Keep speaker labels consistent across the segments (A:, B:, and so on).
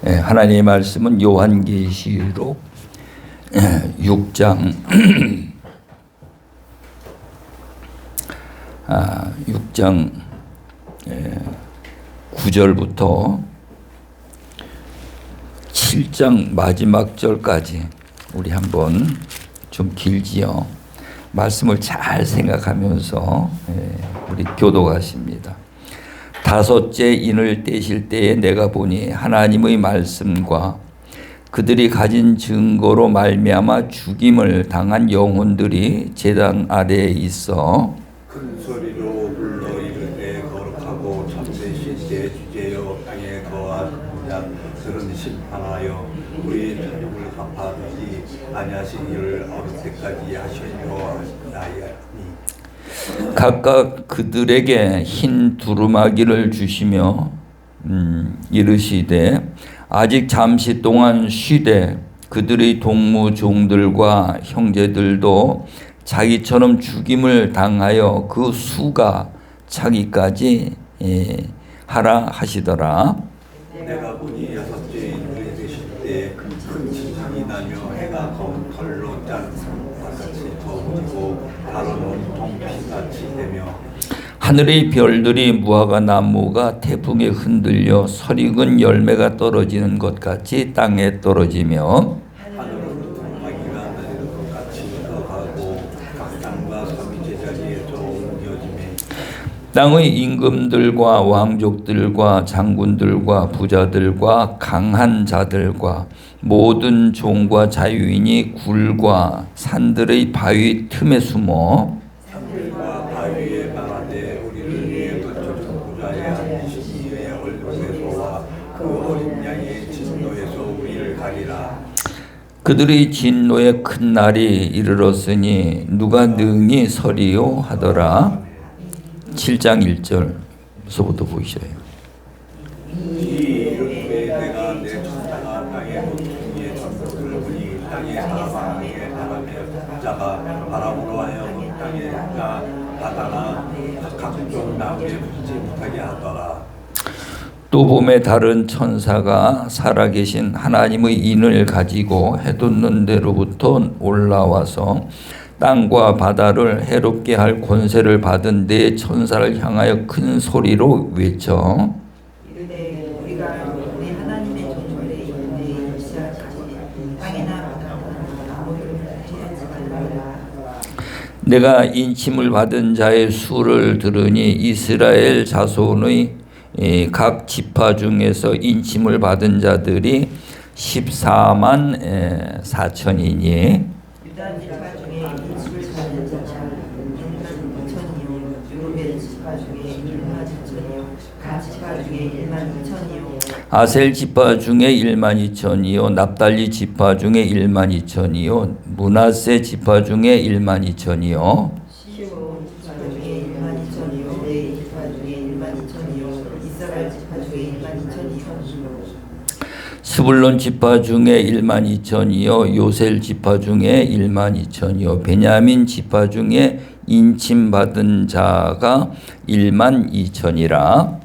A: 하나님의 말씀은 요한계시록 6장 6장 9절부터 7장 마지막 절까지 우리 한번 좀 길지요. 말씀을 잘 생각하면서 우리 교도하십니다. 다섯째 인을 떼실 때에 내가 보니 하나님의 말씀과 그들이 가진 증거로 말미암아 죽임을 당한 영혼들이 제단 아래에 있어
B: 큰 소리로 불러 이르되 거룩하고 참되신 내 주제여 땅에 거한 자들은 심판하여 우리 편육을 갚아주지 아니하신 이를 어느 때까지 하시려나이니
A: 각각 그들에게 흰 두루마기를 주시며 이르시되 아직 잠시 동안 쉬되 그들의 동무 종들과 형제들도 자기처럼 죽임을 당하여 그 수가 차기까지 하라 하시더라.
B: 내가 보니 여섯째 인을 되실 때 큰 진상이 나며 해가 덜로 짠 상같이 더우고 다른 온통 피같이 되며
A: 하늘의 별들이 무화과 나무가 태풍에 흔들려 설익은 열매가 떨어지는 것 같이 땅에 떨어지며
B: 하늘은 동마기가 내리는 것 같이 흘러가고 각 땅과 섬이 제자리에서 옮겨지매
A: 땅의 임금들과 왕족들과 장군들과 부자들과 강한 자들과 모든 종과 자유인이 굴과 산들의 바위 틈에 숨어
B: 산들과 바위에 말하되 우리를 위해 거쳐서 부자에 앉으신 이의 얼굴에서와 그 어린 양의 진노에서 우리를 가리라.
A: 그들의 진노의 큰 날이 이르렀으니 누가 능히 서리요 하더라. 7장 1절서부터 보이셔요.
B: 이르되 내가 내 천사가 땅의 모퉁이의 전부를 보니 땅의 사방에 바람에 자가 바람으로 하여금 땅에 바다나 각종 나무에 붙지 못하게 하더라.
A: 또 봄에 다른 천사가 살아계신 하나님의 인을 가지고 해돋는 데로부터 올라와서 땅과 바다를 해롭게 할 권세를 받은 네 천사를 향하여 큰 소리로 외쳐
C: 이르되 우리가 우리 하나님의 종들에 있는데 시작하시니 땅이나 바다나 아무를 피하지 말라.
A: 내가 인침을 받은 자의 수를 들으니 이스라엘 자손의 각 지파 중에서 인침을 받은 자들이 14만 4천이니
C: 유다 지파 중에 인침을 받은 자가 1만 2천이요 유로벨 지파 중에 1만 2천이요 가 지파 중에 1만 2천이요
A: 아셀 지파 중에 1만 2천이요 납달리 지파 중에 1만 2천이요 므낫세 지파 중에 1만 2천이요
C: 시므온 지파 중에 1만 2천이요 레위 지파 중에 1만 2천이요 이스라엘 지파 중에 1만 2천이요
A: 스불론 지파 중에 1만 2천이요 요셀 지파 중에 1만 2천이요 베냐민 지파 중에 인침받은 자가 1만 2천이라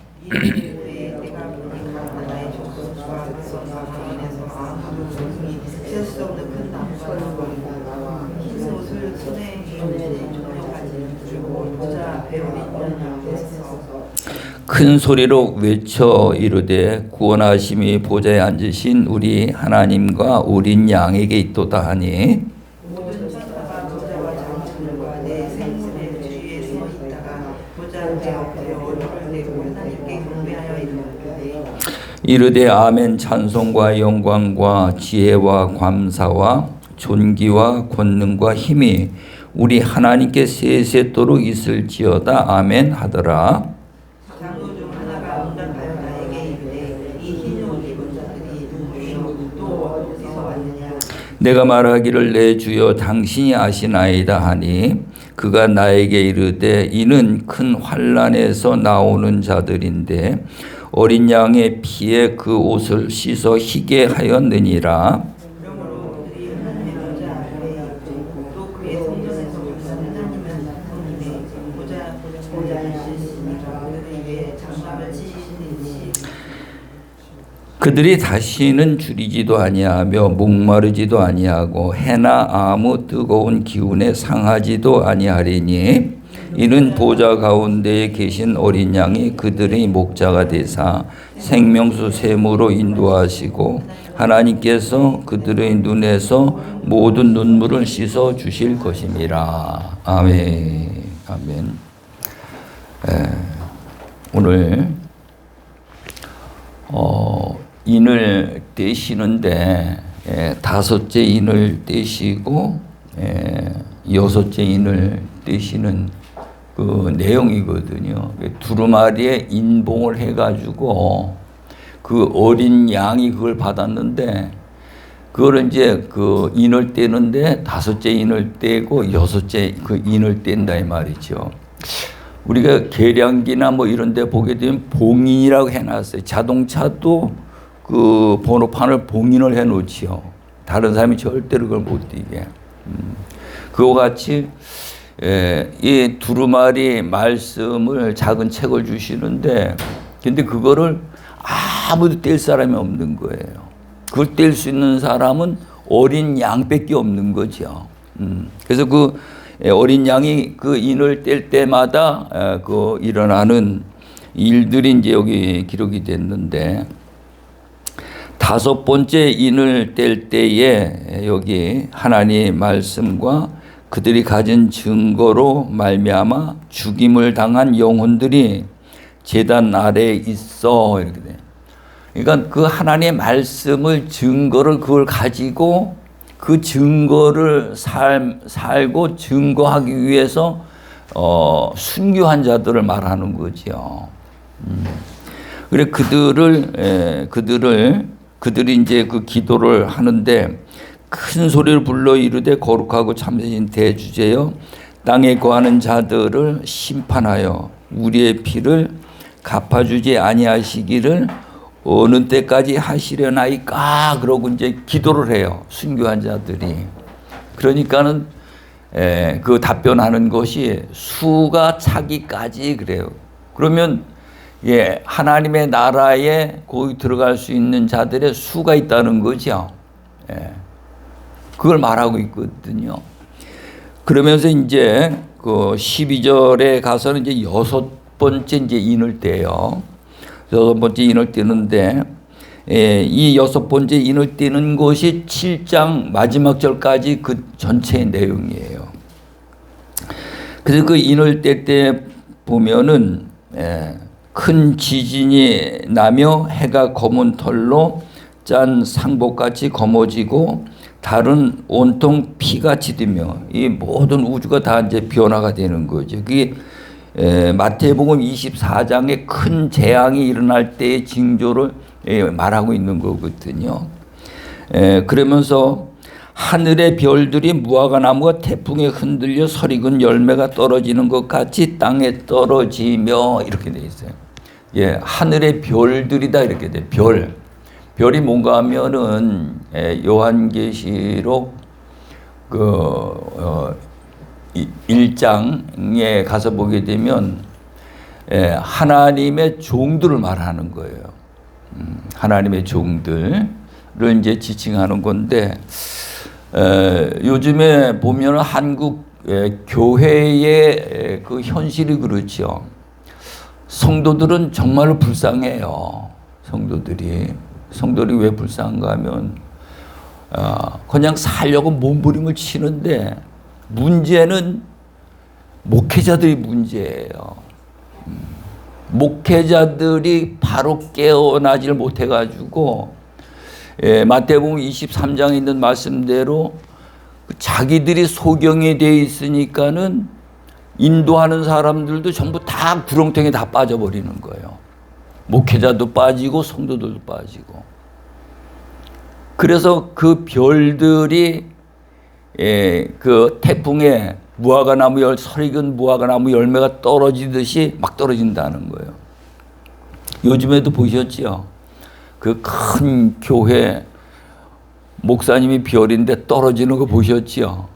A: 큰 소리로 외쳐 이르되 구원하심이 보좌에 앉으신 우리 하나님과 어린 양에게 있도다 하니
C: 모든 천사가 보좌와 장군들과 내 생신의 주위에 서 있다가 보좌 앞에 얼굴을 내고 하나님께 경배하여
A: 이르되 아멘 찬송과 영광과 지혜와 감사와 존귀와 권능과 힘이 우리 하나님께 세세토록 있을지어다 아멘 하더라.
C: 장로 중 하나가 응답하여 나에게 이르되 이 흰 옷 입은 자들이 누구요 또 어디서 왔느냐
A: 내가 말하기를 내 주여 당신이 아시나이다 하니 그가 나에게 이르되 이는 큰 환난에서 나오는 자들인데 어린 양의 피에 그 옷을 씻어 희게 하였느니라.
C: 그러므로 그들이 하나님의 보좌 아래에 있고 또 그의 성전에서 하나님의 성님의 보좌에 있으시니까 그들을 위해 장막을 치시듯이
A: 그들이 다시는 줄이지도 아니하며 목마르지도 아니하고 해나 아무 뜨거운 기운에 상하지도 아니하리니 이는 보좌 가운데에 계신 어린 양이 그들의 목자가 되사 생명수 샘으로 인도하시고 하나님께서 그들의 눈에서 모든 눈물을 씻어 주실 것임이라. 아멘. 아멘. 오늘 인을 떼시는데 다섯째 인을 떼시고 여섯째 인을 떼시는 그 내용이거든요. 두루마리에 인봉을 해가지고 그 어린 양이 그걸 받았는데 그걸 이제 그 인을 떼는데 다섯째 인을 떼고 여섯째 그 인을 뗀다 이 말이죠. 우리가 계량기나 뭐 이런 데 보게 되면 봉인이라고 해놨어요. 자동차도 그 번호판을 봉인을 해놓지요. 다른 사람이 절대로 그걸 못 띄게. 그와 같이 이 두루마리 말씀을 작은 책을 주시는데 근데 그거를 아무도 뗄 사람이 없는 거예요. 그걸 뗄 수 있는 사람은 어린 양밖에 없는 거죠. 그래서 그 어린 양이 그 인을 뗄 때마다 그 일어나는 일들이 이제 여기 기록이 됐는데 다섯 번째 인을 뗄 때에 여기 하나님의 말씀과 그들이 가진 증거로 말미암아 죽임을 당한 영혼들이 제단 아래에 있어 이렇게 돼. 그러니까 그 하나님의 말씀을 증거를 그걸 가지고 그 증거를 살고 증거하기 위해서 순교한 자들을 말하는 거죠. 그래 그들이 이제 그 기도를 하는데 큰 소리를 불러 이르되 거룩하고 참되신 대주제여 땅에 거하는 자들을 심판하여 우리의 피를 갚아주지 아니하시기를 어느 때까지 하시려나이까 그러고 이제 기도를 해요. 순교한 자들이. 그러니까는 그 답변하는 것이 수가 차기까지 그래요. 그러면 하나님의 나라에 거기 들어갈 수 있는 자들의 수가 있다는 거죠. 그걸 말하고 있거든요. 그러면서 이제 그 12절에 가서는 이제 여섯 번째 이제 인을 떼요. 여섯 번째 인을 떼는데 이 여섯 번째 인을 떼는 것이 7장 마지막 절까지 그 전체의 내용이에요. 그래서 그 인을 뗄 때 보면은 큰 지진이 나며 해가 검은 털로 짠 상복같이 검어지고 달은 온통 피같이 되며 이 모든 우주가 다 이제 변화가 되는 거죠. 그게 마태복음 24장에 큰 재앙이 일어날 때의 징조를 말하고 있는 거거든요. 그러면서 하늘의 별들이 무화과 나무가 태풍에 흔들려 설익은 열매가 떨어지는 것 같이 땅에 떨어지며 이렇게 돼 있어요. 하늘의 별들이다 이렇게 돼. 별이 뭔가 하면은 요한계시록 그 1장에 가서 보게 되면 하나님의 종들을 말하는 거예요. 하나님의 종들을 이제 지칭하는 건데 요즘에 보면 한국 교회의 그 현실이 그렇죠. 성도들은 정말로 불쌍해요. 성도들이 왜 불쌍한가 하면 그냥 살려고 몸부림을 치는데 문제는 목회자들이 문제예요. 목회자들이 바로 깨어나질 못해가지고 마태복음 23장에 있는 말씀대로 자기들이 소경이 돼 있으니까는 인도하는 사람들도 전부 다 구렁텅이에 다 빠져버리는 거예요. 목회자도 빠지고 성도들도 빠지고. 그래서 그 별들이 그 태풍에 무화과나무 설익은 무화과나무 열매가 떨어지듯이 막 떨어진다는 거예요. 요즘에도 보셨죠? 그 큰 교회 목사님이 별인데 떨어지는 거 보셨죠?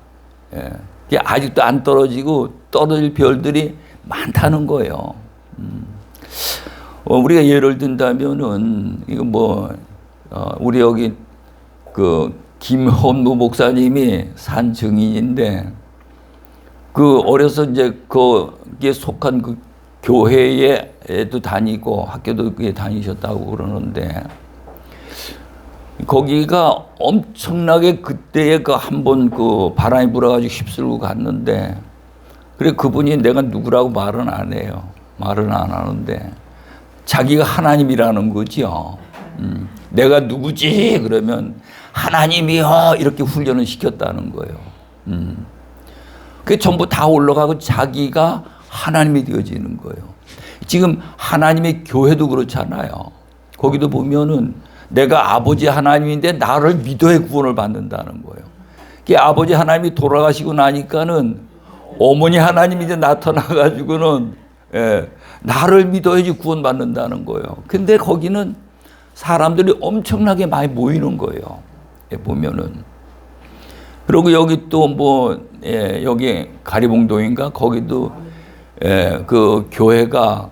A: 아직도 안 떨어지고 떨어질 별들이 많다는 거예요. 우리가 예를 든다면은 이거 뭐 우리 여기 그 김헌무 목사님이 산 증인인데 그 어려서 이제 거기에 속한 그 교회에도 다니고 학교도 그게 다니셨다고 그러는데 거기가 엄청나게 그때에 그 한 번 그 바람이 불어가지고 휩쓸고 갔는데 그래 그분이 내가 누구라고 말은 안 해요. 말은 안 하는데 자기가 하나님이라는 거죠. 내가 누구지? 그러면 하나님이요 이렇게 훈련을 시켰다는 거예요. 그게 전부 다 올라가고 자기가 하나님이 되어지는 거예요. 지금 하나님의 교회도 그렇잖아요. 거기도 보면은 내가 아버지 하나님인데 나를 믿어야 구원을 받는다는 거예요. 그 아버지 하나님이 돌아가시고 나니까는 어머니 하나님이 이제 나타나가지고는 나를 믿어야지 구원 받는다는 거예요. 근데 거기는 사람들이 엄청나게 많이 모이는 거예요. 보면은. 그리고 여기 또 뭐 여기 가리봉동인가 거기도 그 교회가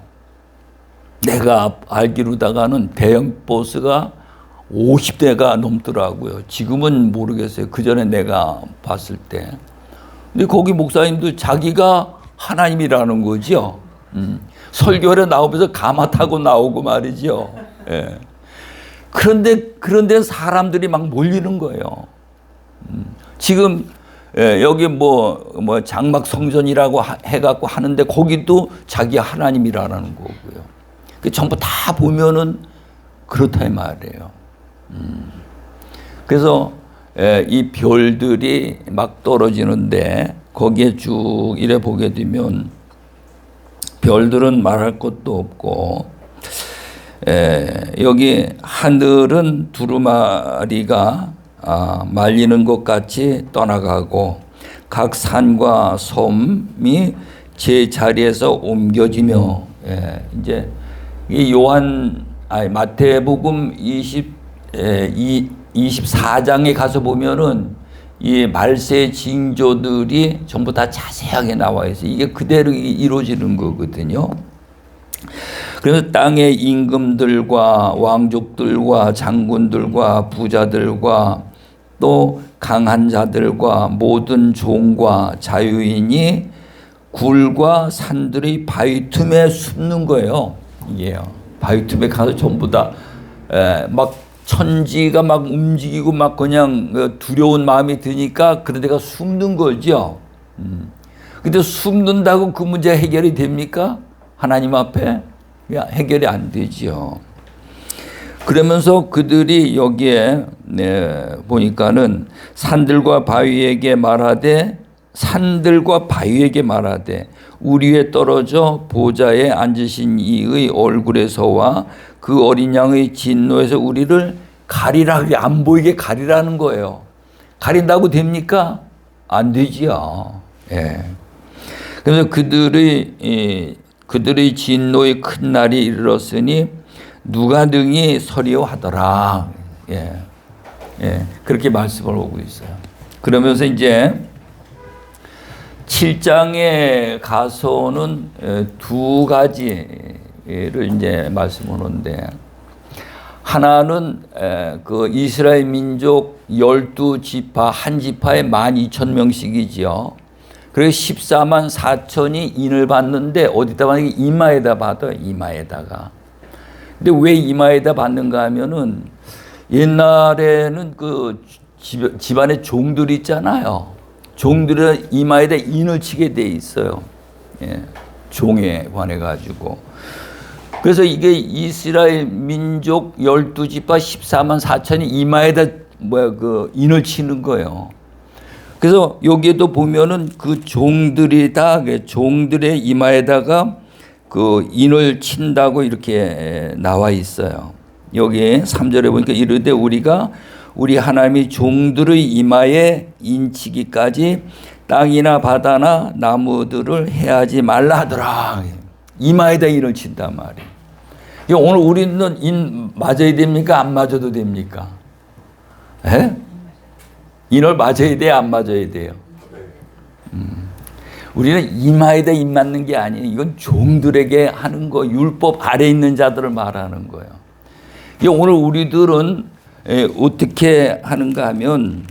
A: 내가 알기로다가는 대형 버스가 50대가 넘더라고요. 지금은 모르겠어요. 그 전에 내가 봤을 때. 근데 거기 목사님도 자기가 하나님이라는 거죠. 설교를 나오면서 가마 타고 나오고 말이죠. 그런데 사람들이 막 몰리는 거예요. 지금 여기 뭐 장막 성전이라고 해갖고 하는데 거기도 자기 하나님이라는 거고요. 그 전부 다 보면은 그렇다 이 말이에요. 그래서 이 별들이 막 떨어지는데 거기에 쭉 이래 보게 되면 별들은 말할 것도 없고 여기 하늘은 두루마리가 말리는 것 같이 떠나가고 각 산과 섬이 제 자리에서 옮겨지며 이제 이 마태복음 24장에 가서 보면은 이 말세 징조들이 전부 다 자세하게 나와 있어요. 이게 그대로 이루어지는 거거든요. 그래서 땅의 임금들과 왕족들과 장군들과 부자들과 또 강한 자들과 모든 종과 자유인이 굴과 산들의 바위 틈에 숨는 거예요. 이게요. 바위 틈에 가서 전부 다 막 천지가 막 움직이고 막 그냥 두려운 마음이 드니까 그런 데가 숨는 거죠. 근데 숨는다고 그 문제 해결이 됩니까? 하나님 앞에? 해결이 안 되죠. 그러면서 그들이 여기에 보니까는 산들과 바위에게 말하되 우리 위에 떨어져 보좌에 앉으신 이의 얼굴에서와 그 어린 양의 진노에서 우리를 가리라. 안 보이게 가리라는 거예요. 가린다고 됩니까? 안 되지요. 그래서 그들의 진노의 큰 날이 이르렀으니 누가 능히 서리오 하더라. 그렇게 말씀을 하고 있어요. 그러면서 이제 7장에 가서는 두 가지를 이제 말씀하는데 하나는 그 이스라엘 민족 12지파 한 지파에 12,000명씩이지요. 그래서 14만 4천이 인을 받는데 어디다 받는 게 이마에다 받아요. 이마에다가. 근데 왜 이마에다 받는가 하면은 옛날에는 그 집안에 종들이 있잖아요. 종들은 이마에다 인을 치게 돼 있어요. 종에 관해 가지고. 그래서 이게 이스라엘 민족 12지파 14만 4천이 이마에다 그 인을 치는 거예요. 그래서 여기에도 보면은 그 종들이 다 종들의 이마에다가 그 인을 친다고 이렇게 나와 있어요. 여기 3절에 보니까 이르되 우리가 우리 하나님이 종들의 이마에 인치기까지 땅이나 바다나 나무들을 해하지 말라 하더라. 이마에다 인을 친단 말이에요. 오늘 우리는 인 맞아야 됩니까? 안 맞아도 됩니까? 인을 맞아야 돼요? 안 맞아야 돼요? 우리는 이마에다 인 맞는 게 아니에요. 이건 종들에게 하는 거, 율법 아래 있는 자들을 말하는 거예요. 오늘 우리들은 어떻게 하는가 하면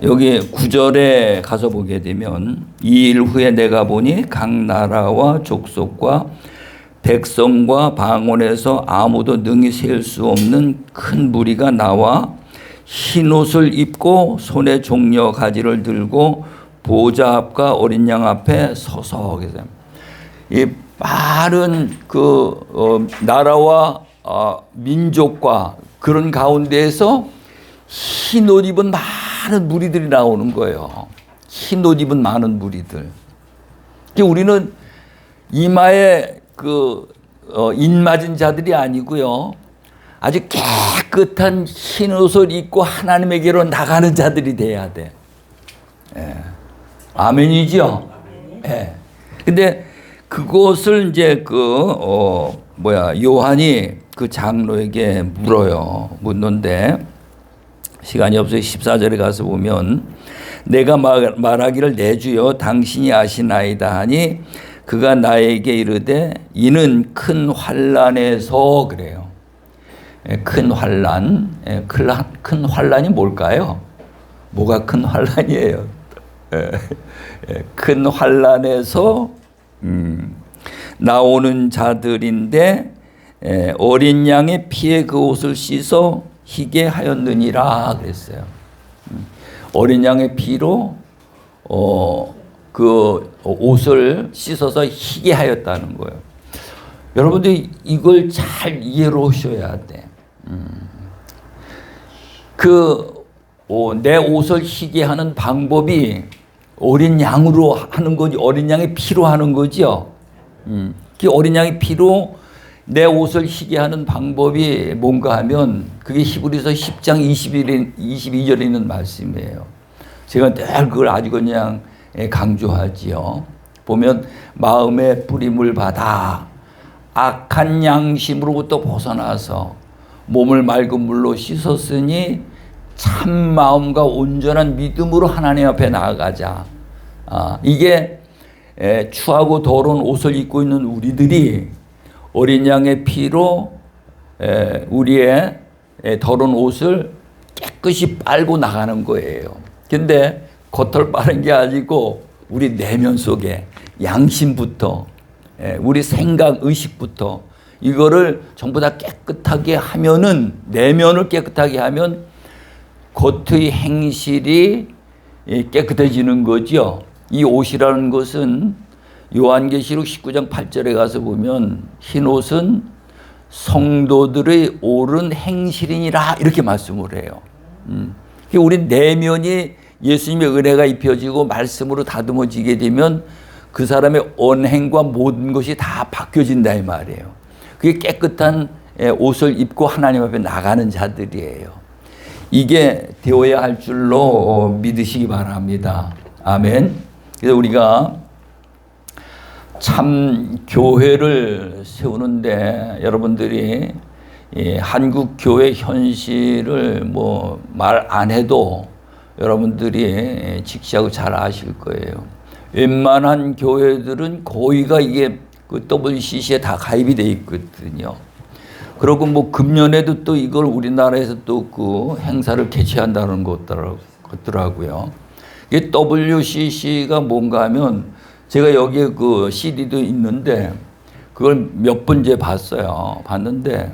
A: 여기 9절에 가서 보게 되면 이 일 후에 내가 보니 각 나라와 족속과 백성과 방언에서 아무도 능히 셀 수 없는 큰 무리가 나와 흰옷을 입고 손에 종려 가지를 들고 보좌 앞과 어린 양 앞에 서서 계세요. 이 많은 나라와 민족과 그런 가운데에서 흰 옷 입은 많은 무리들이 나오는 거예요. 흰 옷 입은 많은 무리들. 우리는 이마에 인 맞은 자들이 아니고요. 아주 깨끗한 흰 옷을 입고 하나님에게로 나가는 자들이 돼야 돼. 예. 아멘이죠? 예. 근데 그것을 이제 요한이 그 장로에게 묻는데 시간이 없어서 14절에 가서 보면 내가 말하기를 내 주여 당신이 아시나이다 하니 그가 나에게 이르되 이는 큰 환난에서 그래요. 큰 환난. 큰 환난이 뭘까요? 뭐가 큰 환난이에요? 큰 환난에서 나오는 자들인데 어린 양의 피에 그 옷을 씻어 희게 하였느니라 그랬어요. 어린 양의 피로 그 옷을 씻어서 희게 하였다는 거예요. 여러분들 이걸 잘 이해로 하셔야 돼. 내 옷을 희게 하는 방법이 어린 양으로 하는 거지, 어린 양의 피로 하는 거죠. 그 어린 양의 피로 내 옷을 희게 하는 방법이 뭔가 하면 그게 히브리서 10장 22절에 있는 말씀이에요. 제가 늘 그걸 아주 그냥 강조하지요. 보면 마음의 뿌림을 받아 악한 양심으로부터 벗어나서 몸을 맑은 물로 씻었으니 참 마음과 온전한 믿음으로 하나님 앞에 나아가자. 이게 추하고 더러운 옷을 입고 있는 우리들이 어린 양의 피로 우리의 더러운 옷을 깨끗이 빨고 나가는 거예요. 근데 겉을 빠른 게 아니고 우리 내면 속에 양심부터 우리 생각, 의식부터 이거를 전부 다 깨끗하게 하면은, 내면을 깨끗하게 하면 겉의 행실이 깨끗해지는 거죠. 이 옷이라는 것은 요한계시록 19장 8절에 가서 보면 흰 옷은 성도들의 옳은 행실이니라 이렇게 말씀을 해요. 우리 내면이 예수님의 은혜가 입혀지고 말씀으로 다듬어지게 되면 그 사람의 언행과 모든 것이 다 바뀌어진다 이 말이에요. 그게 깨끗한 옷을 입고 하나님 앞에 나가는 자들이에요. 이게 되어야 할 줄로 믿으시기 바랍니다. 아멘. 그래서 우리가 참 교회를 세우는데 여러분들이 한국 교회 현실을 말 안 해도 여러분들이 직시하고 잘 아실 거예요. 웬만한 교회들은 거의가 이게 그 WCC에 다 가입이 돼 있거든요. 그리고 금년에도 또 이걸 우리나라에서 또 그 행사를 개최한다는 것더라고요. 이게 WCC가 뭔가 하면 제가 여기에 그 CD도 있는데 그걸 몇 번째 봤는데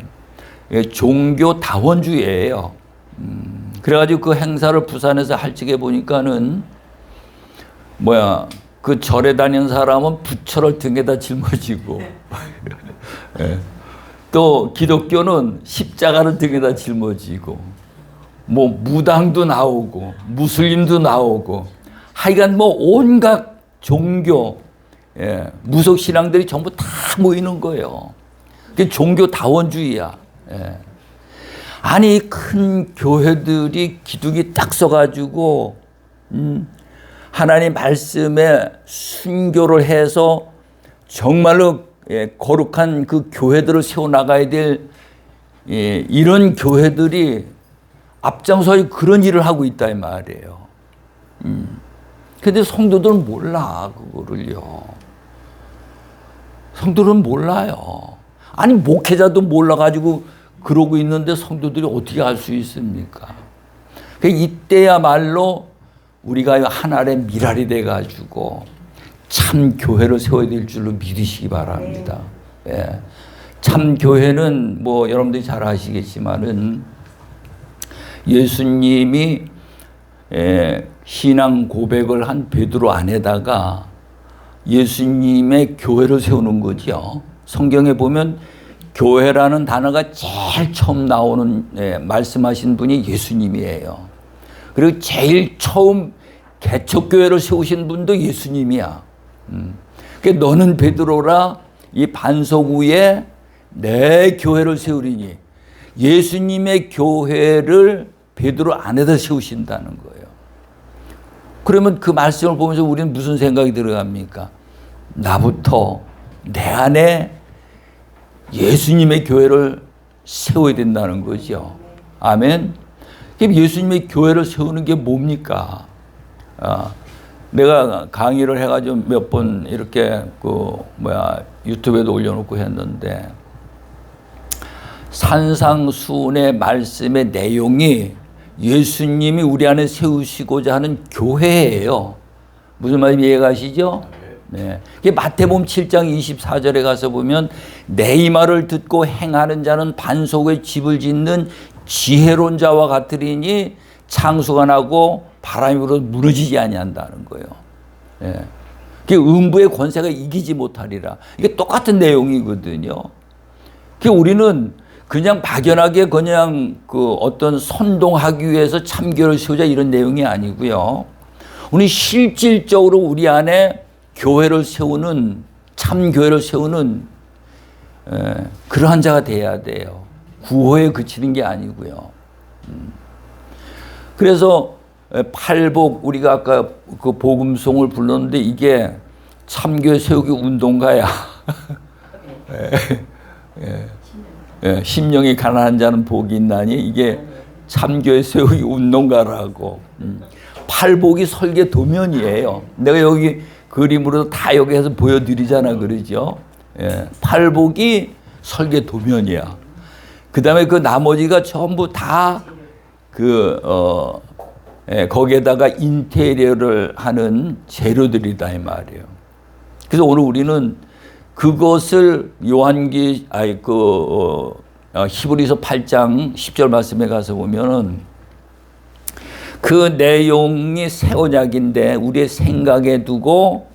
A: 종교 다원주의예요. 그래가지고 그 행사를 부산에서 할 적에 보니까는 그 절에 다니는 사람은 부처를 등에다 짊어지고 또 기독교는 십자가를 등에다 짊어지고 무당도 나오고 무슬림도 나오고 하여간 온갖 종교 무속 신앙들이 전부 다 모이는 거예요. 그게 종교 다원주의야. 아니 큰 교회들이 기둥이 딱 서가지고 하나님 말씀에 순교를 해서 정말로 거룩한 그 교회들을 세워나가야 될 이런 교회들이 앞장서 그런 일을 하고 있다 이 말이에요. 근데 성도들은 몰라 그거를요. 성도들은 몰라요. 아니 목회자도 몰라가지고 그러고 있는데 성도들이 어떻게 할 수 있습니까? 이때야말로 우리가 하나의 미랄이 돼가지고 참 교회를 세워야 될 줄로 믿으시기 바랍니다. 예. 참 교회는 뭐 여러분들이 잘 아시겠지만은 예수님이 신앙 고백을 한 베드로 안에다가 예수님의 교회를 세우는 거죠. 성경에 보면 교회라는 단어가 제일 처음 나오는 말씀하신 분이 예수님이에요. 그리고 제일 처음 개척교회를 세우신 분도 예수님이야. 그러니까 너는 베드로라 이 반석 위에 내 교회를 세우리니 예수님의 교회를 베드로 안에다 세우신다는 거예요. 그러면 그 말씀을 보면서 우리는 무슨 생각이 들어갑니까? 나부터 내 안에 예수님의 교회를 세워야 된다는 거죠. 아멘. 예수님의 교회를 세우는 게 뭡니까? 내가 강의를 해가지고 몇 번 이렇게 유튜브에도 올려놓고 했는데 산상수훈의 말씀의 내용이 예수님이 우리 안에 세우시고자 하는 교회예요. 무슨 말인지 이해가시죠? 네. 마태복음 7장 24절에 가서 보면 내 이 말을 듣고 행하는 자는 반석에 집을 짓는 지혜로운 자와 같으리니 창수가 나고 바람이 불어 무너지지 아니한다는 거예요. 예. 음부의 권세가 이기지 못하리라. 이게 똑같은 내용이거든요. 우리는 그냥 막연하게 그냥 어떤 선동하기 위해서 참교를 세우자 이런 내용이 아니고요. 우리 실질적으로 우리 안에 교회를 세우는 참교회를 세우는 그러한 자가 돼야 돼요. 구호에 그치는 게 아니고요. 그래서 팔복 우리가 아까 그 복음송을 불렀는데 이게 참교회 세우기 운동가야. 심령이 가난한 자는 복이 있나니 이게 참교회 세우기 운동가라고. 팔복이 설계 도면이에요. 내가 여기 그림으로 다 여기 해서 보여드리잖아 그러죠. 팔복이 설계 도면이야. 그 다음에 그 나머지가 전부 다 거기에다가 인테리어를 하는 재료들이다 이 말이에요. 그래서 오늘 우리는 그것을 히브리서 8장 10절 말씀에 가서 보면은 그 내용이 새 언약인데 우리의 생각에 두고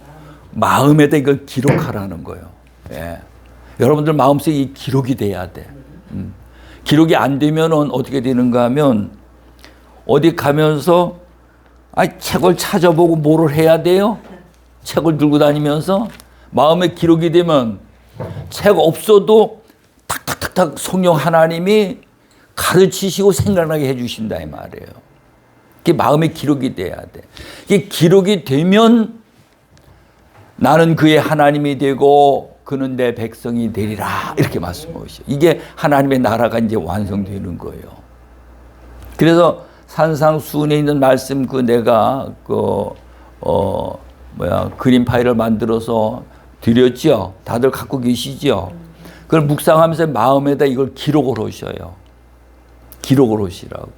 A: 마음에다 이걸 기록하라는 거예요. 예. 여러분들 마음속에 이 기록이 돼야 돼. 기록이 안 되면은 어떻게 되는가 하면 어디 가면서 책을 찾아보고 뭐를 해야 돼요? 책을 들고 다니면서 마음에 기록이 되면 책 없어도 탁탁탁탁 성령 하나님이 가르치시고 생각나게 해주신다 이 말이에요. 그게 마음에 기록이 돼야 돼. 이게 기록이 되면 나는 그의 하나님이 되고 그는 내 백성이 되리라 이렇게 말씀하시죠. 이게 하나님의 나라가 이제 완성되는 거예요. 그래서 산상수훈에 있는 말씀 내가 그림 파일을 만들어서 드렸죠. 다들 갖고 계시죠. 그걸 묵상하면서 마음에다 이걸 기록을 하셔요. 기록을 하시라고.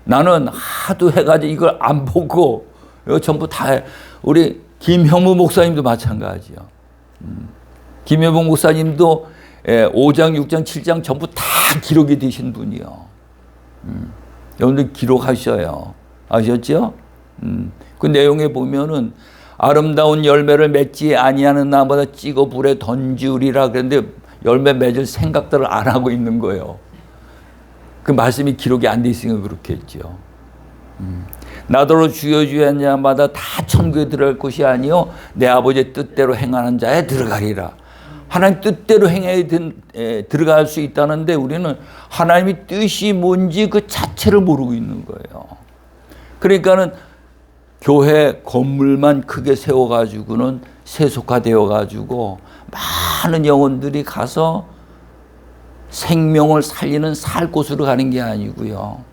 A: 나는 하도 해가지고 이걸 안 보고 이거 전부 다 우리 김형무 목사님도 마찬가지요. 김현봉 목사님도 5장, 6장, 7장 전부 다 기록이 되신 분이요. 여러분들 기록하셔요. 아셨죠? 그 내용에 보면은 아름다운 열매를 맺지 아니하는 나보다 찍어 불에 던지우리라 그랬는데 열매 맺을 생각들을 안 하고 있는 거예요. 그 말씀이 기록이 안 돼 있으니까 그렇겠죠. 나더러 주여 주여 하는 자마다 다 천국에 들어갈 것이 아니요 내 아버지의 뜻대로 행하는 자에 들어가리라. 하나님 뜻대로 행해야 들어갈 수 있다는데 우리는 하나님의 뜻이 뭔지 그 자체를 모르고 있는 거예요. 그러니까는 교회 건물만 크게 세워가지고는 세속화되어가지고 많은 영혼들이 가서 생명을 살리는 살 곳으로 가는 게 아니고요.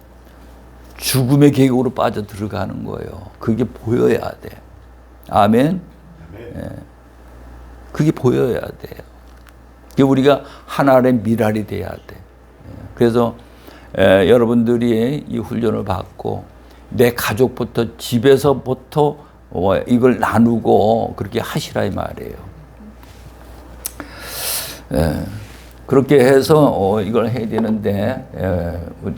A: 죽음의 계곡으로 빠져 들어가는 거예요. 그게 보여야 돼. 아멘. 네. 그게 보여야 돼요. 우리가 하나의 미랄이 돼야 돼. 그래서 여러분들이 이 훈련을 받고 내 가족부터 집에서부터 이걸 나누고 그렇게 하시라 이 말이에요. 그렇게 해서 이걸 해야 되는데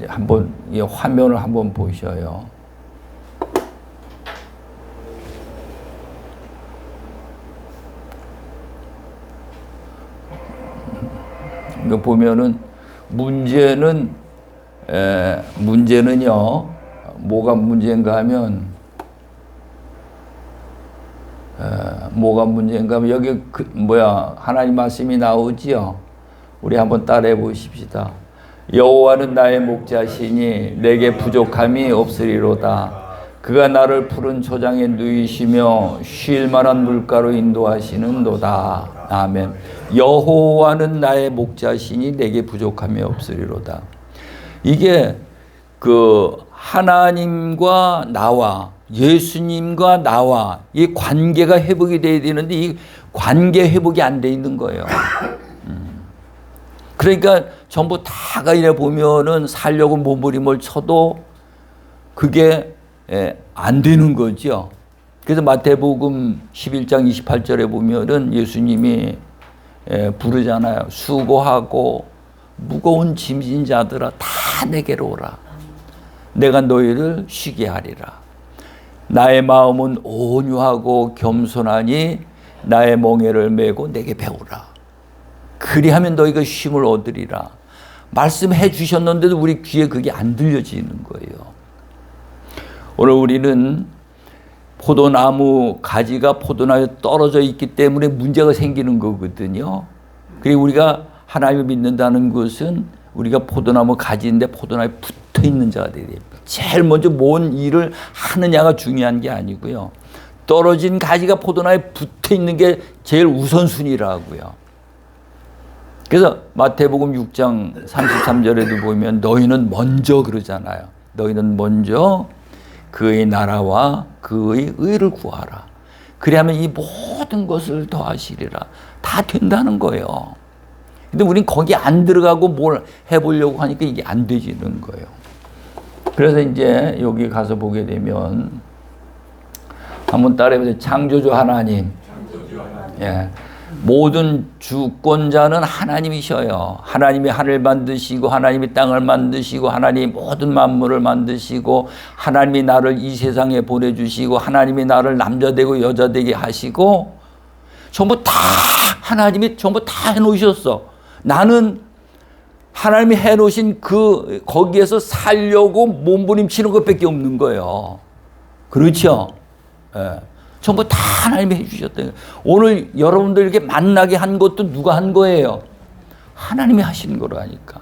A: 한번 이 화면을 한번 보셔요. 이거 보면은 문제는요 뭐가 문제인가 하면 여기 하나님 말씀이 나오지요. 우리 한번 따라해 보십시다. 여호와는 나의 목자시니 내게 부족함이 없으리로다. 그가 나를 푸른 초장에 누이시며 쉴 만한 물가로 인도하시는도다. 아멘. 여호와는 나의 목자시니 내게 부족함이 없으리로다. 이게 그 하나님과 나와 예수님과 나와 이 관계가 회복이 돼야 되는데 이 관계 회복이 안 돼 있는 거예요. 그러니까 전부 다가 이래 보면은 살려고 몸부림을 쳐도 그게 안 되는 거죠. 그래서 마태복음 11장 28절에 보면은 예수님이 부르잖아요. 수고하고 무거운 짐진 자들아 다 내게로 오라. 내가 너희를 쉬게 하리라. 나의 마음은 온유하고 겸손하니 나의 멍에를 메고 내게 배우라. 그리하면 너희가 쉼을 얻으리라. 말씀해 주셨는데도 우리 귀에 그게 안 들려지는 거예요. 오늘 우리는 포도나무 가지가 포도나무에 떨어져 있기 때문에 문제가 생기는 거거든요. 그리고 우리가 하나님을 믿는다는 것은 우리가 포도나무 가지인데 포도나무에 붙어 있는 자가 되어야 됩니다. 제일 먼저 뭔 일을 하느냐가 중요한 게 아니고요. 떨어진 가지가 포도나무에 붙어 있는 게 제일 우선순위라고요. 그래서 마태복음 6장 33절에도 보면 너희는 먼저 그러잖아요. 너희는 먼저 그의 나라와 그의 의를 구하라. 그리하면 이 모든 것을 더하시리라. 다 된다는 거예요. 근데 우린 거기 안 들어가고 뭘 해보려고 하니까 이게 안 되지는 거예요. 그래서 이제 여기 가서 보게 되면 한번 따라해보세요. 창조주 하나님. 예. 모든 주권자는 하나님이셔요. 하나님이 하늘 만드시고 하나님이 땅을 만드시고 하나님이 모든 만물을 만드시고 하나님이 나를 이 세상에 보내주시고 하나님이 나를 남자 되고 여자 되게 하시고 전부 다 하나님이 전부 다 해놓으셨어. 나는 하나님이 해놓으신 거기에서 살려고 몸부림치는 것밖에 없는 거예요. 그렇죠? 예. 전부 다 하나님이 해주셨대요. 오늘 여러분들 이렇게 만나게 한 것도 누가 한 거예요? 하나님이 하신 거라니까.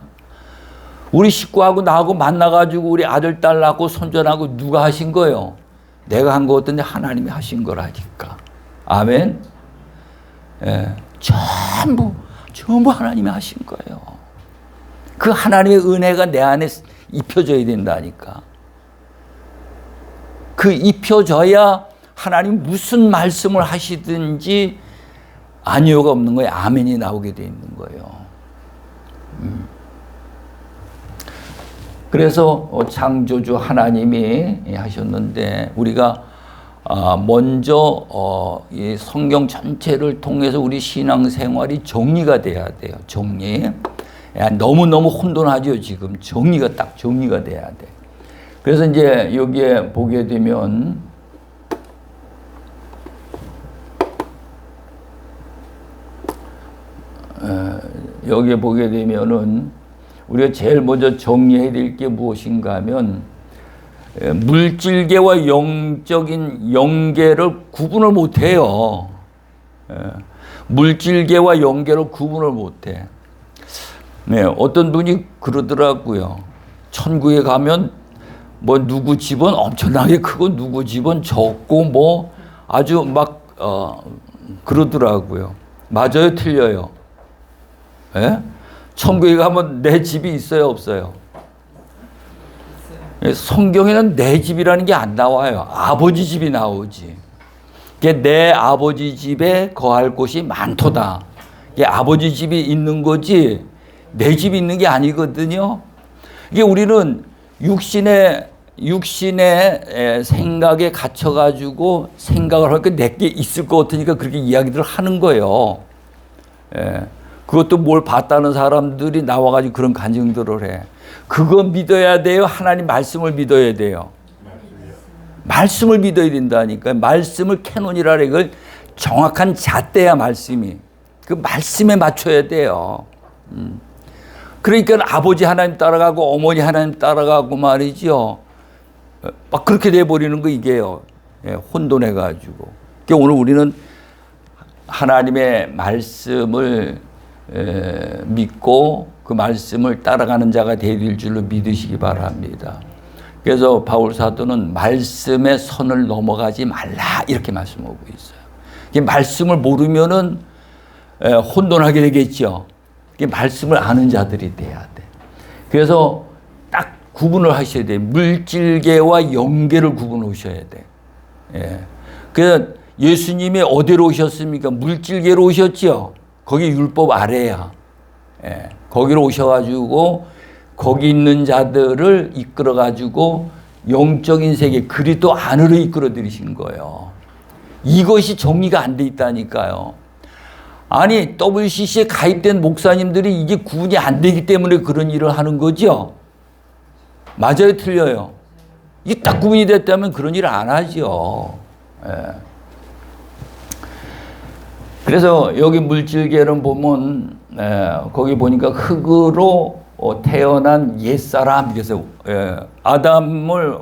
A: 우리 식구하고 나하고 만나가지고 우리 아들, 딸 낳고 손자 낳고 누가 하신 거예요? 내가 한 거 어떤데 하나님이 하신 거라니까. 아멘. 예. 전부 하나님이 하신 거예요. 그 하나님의 은혜가 내 안에 입혀져야 된다니까. 그 입혀져야 하나님 무슨 말씀을 하시든지 아니요가 없는 거예요. 아멘이 나오게 돼 있는 거예요. 그래서 창조주 하나님이 하셨는데 우리가 먼저 이 성경 전체를 통해서 우리 신앙생활이 정리가 돼야 돼요. 정리. 너무너무 혼돈하죠. 지금 정리가 딱 정리가 돼야 돼. 그래서 이제 여기에 보게 되면 여기에 보게 되면은 우리가 제일 먼저 정리해야 될 게 무엇인가 하면 물질계와 영적인 연계를 구분을 못해요. 물질계와 연계를 구분을 못해. 네, 어떤 분이 그러더라고요. 천국에 가면 뭐 누구 집은 엄청나게 크고 누구 집은 적고 뭐 아주 막 그러더라고요. 맞아요, 틀려요? 예? 천국에 가면 내 집이 있어요, 없어요? 성경에는 내 집이라는 게 안 나와요. 아버지 집이 나오지. 내 아버지 집에 거할 곳이 많도다. 아버지 집이 있는 거지. 내 집이 있는 게 아니거든요. 이게 우리는 육신의 생각에 갇혀가지고 생각을 하니까 내게 있을 것 같으니까 그렇게 이야기들을 하는 거예요. 예. 그것도 뭘 봤다는 사람들이 나와가지고 그런 간증들을 해. 그거 믿어야 돼요? 하나님 말씀을 믿어야 돼요? 말씀을 믿어야 된다니까. 말씀을 캐논이라 이걸 정확한 잣대야 말씀이. 그 말씀에 맞춰야 돼요. 그러니까 아버지 하나님 따라가고 어머니 하나님 따라가고 말이죠. 막 그렇게 돼버리는 거 이게요. 예, 혼돈해가지고. 그러니까 오늘 우리는 하나님의 말씀을 믿고 그 말씀을 따라가는 자가 되릴 줄로 믿으시기 바랍니다. 그래서 바울 사도는 말씀의 선을 넘어가지 말라 이렇게 말씀하고 있어요. 말씀을 모르면은 혼돈하게 되겠죠. 말씀을 아는 자들이 돼야 돼. 그래서 딱 구분을 하셔야 돼. 물질계와 영계를 구분하셔야 돼. 예. 그래서 예수님이 어디로 오셨습니까? 물질계로 오셨죠. 거기 율법 아래야. 예. 거기로 오셔가지고 거기 있는 자들을 이끌어가지고 영적인 세계 그리스도 안으로 이끌어들이신 거예요. 이것이 정리가 안 돼 있다니까요. 아니 WCC에 가입된 목사님들이 이게 구분이 안 되기 때문에 그런 일을 하는 거죠. 맞아요, 틀려요? 이게 딱 구분이 됐다면 그런 일을 안 하죠. 예. 그래서 여기 물질계는 보면 거기 보니까 흙으로 태어난 옛사람. 그래서 아담을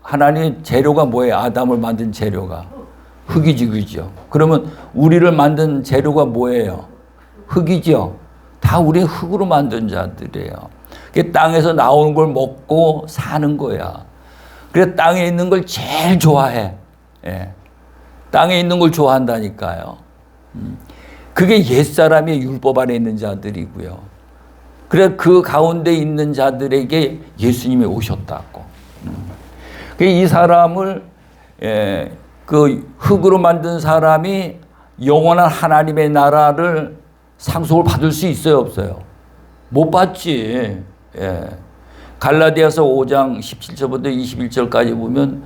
A: 하나님 재료가 뭐예요? 아담을 만든 재료가 흙이지, 그죠? 그러면 우리를 만든 재료가 뭐예요? 흙이죠. 다 우리 흙으로 만든 자들이에요. 땅에서 나오는 걸 먹고 사는 거야. 그래서 땅에 있는 걸 제일 좋아해. 예. 땅에 있는 걸 좋아한다니까요. 그게 옛사람의 율법 안에 있는 자들이고요. 그래 그 가운데 있는 자들에게 예수님이 오셨다고. 이 사람을 그 흙으로 만든 사람이 영원한 하나님의 나라를 상속을 받을 수 있어요, 없어요? 못 받지. 예. 갈라디아서 5장 17절부터 21절까지 보면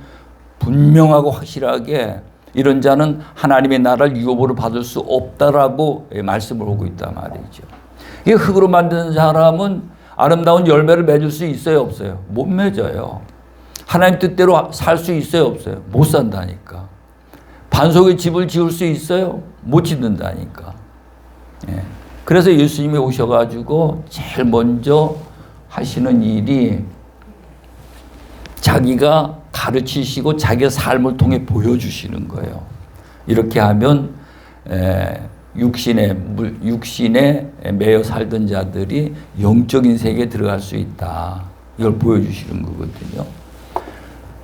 A: 분명하고 확실하게 이런 자는 하나님의 나라를 유업으로 받을 수 없다라고 말씀을 하고 있단 말이죠. 이 흙으로 만든 사람은 아름다운 열매를 맺을 수 있어요, 없어요? 못 맺어요. 하나님 뜻대로 살 수 있어요, 없어요? 못 산다니까. 반석의 집을 지을 수 있어요? 못 짓는다니까. 예. 그래서 예수님이 오셔가지고 제일 먼저 하시는 일이 자기가 가르치시고 자기의 삶을 통해 보여주시는 거예요. 이렇게 하면 육신에 매여 살던 자들이 영적인 세계에 들어갈 수 있다. 이걸 보여주시는 거거든요.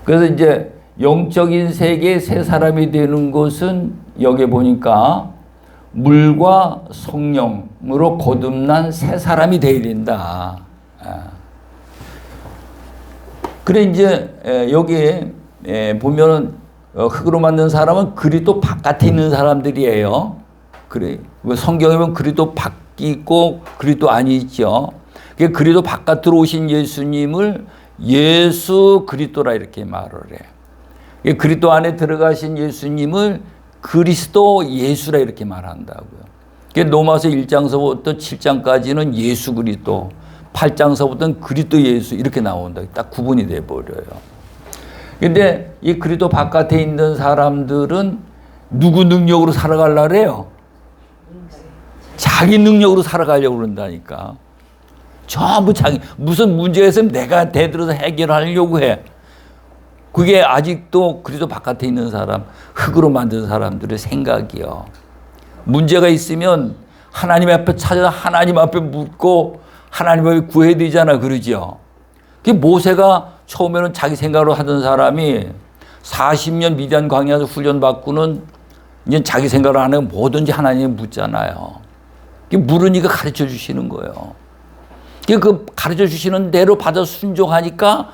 A: 그래서 이제 영적인 세계의 새 사람이 되는 것은 여기 보니까 물과 성령으로 거듭난 새 사람이 되어야 된다. 그래 이제 여기에 보면은 흙으로 만든 사람은 그리스도 바깥에 있는 사람들이에요. 그래 성경에 보면 그리스도 밖에 있고 그리스도 안이 있죠. 그리스도 바깥으로 오신 예수님을 예수 그리스도라 이렇게 말을 해. 그리스도 안에 들어가신 예수님을 그리스도 예수라 이렇게 말한다고요. 로마서 1장서부터 7장까지는 예수 그리스도, 8장서부터는 그리스도 예수 이렇게 나온다. 딱 구분이 돼 버려요. 근데 이 그리스도 바깥에 있는 사람들은 누구 능력으로 살아가려래요? 자기 능력으로 살아가려고 그런다니까. 전부 자기 무슨 문제가 있으면 내가 대들어서 해결하려고 해. 그게 아직도 그리스도 바깥에 있는 사람, 흙으로 만든 사람들의 생각이요. 문제가 있으면 하나님 앞에 찾아서 하나님 앞에 묻고 하나님 앞에 구해야 되잖아, 그러죠. 모세가 처음에는 자기 생각으로 하던 사람이 40년 미디안 광야에서 훈련받고는 이제 자기 생각을 안 하고 뭐든지 하나님에 묻잖아요. 물으니까 가르쳐 주시는 거예요. 그 가르쳐 주시는 대로 받아 순종하니까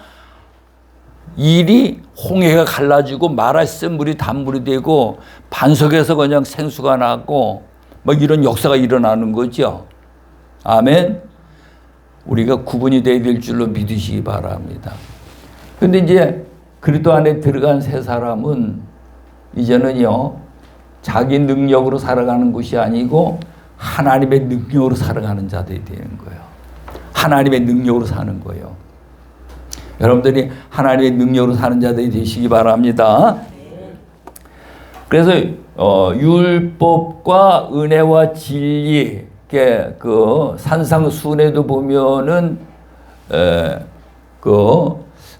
A: 일이 홍해가 갈라지고 마라쓴 물이 단물이 되고 반석에서 그냥 생수가 나고 뭐 이런 역사가 일어나는 거죠. 아멘. 우리가 구분이 되어야 될 줄로 믿으시기 바랍니다. 근데 이제 그리스도 안에 들어간 새 사람은 이제는요, 자기 능력으로 살아가는 것이 아니고 하나님의 능력으로 살아가는 자들이 되는 거예요. 하나님의 능력으로 사는 거예요. 여러분들이 하나님의 능력으로 사는 자들이 되시기 바랍니다. 그래서 율법과 은혜와 진리, 그 산상순례도 보면은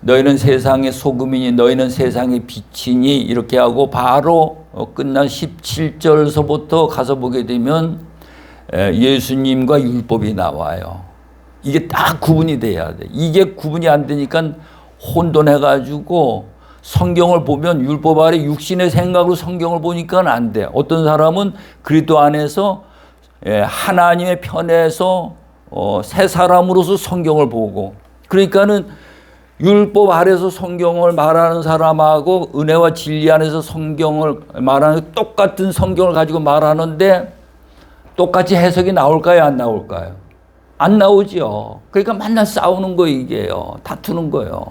A: 너희는 세상의 소금이니 너희는 세상의 빛이니 이렇게 하고 바로 끝난 17절서부터 가서 보게 되면 예수님과 율법이 나와요. 이게 딱 구분이 돼야 돼. 이게 구분이 안 되니까 혼돈해가지고 성경을 보면 율법 아래 육신의 생각으로 성경을 보니까 안 돼. 어떤 사람은 그리스도 안에서 하나님의 편에서 새 사람으로서 성경을 보고, 그러니까는 율법 아래서 성경을 말하는 사람하고 은혜와 진리 안에서 성경을 말하는 똑같은 성경을 가지고 말하는데 똑같이 해석이 나올까요? 안 나올까요? 안 나오죠. 그러니까 맨날 싸우는 거 이게요. 다투는 거예요.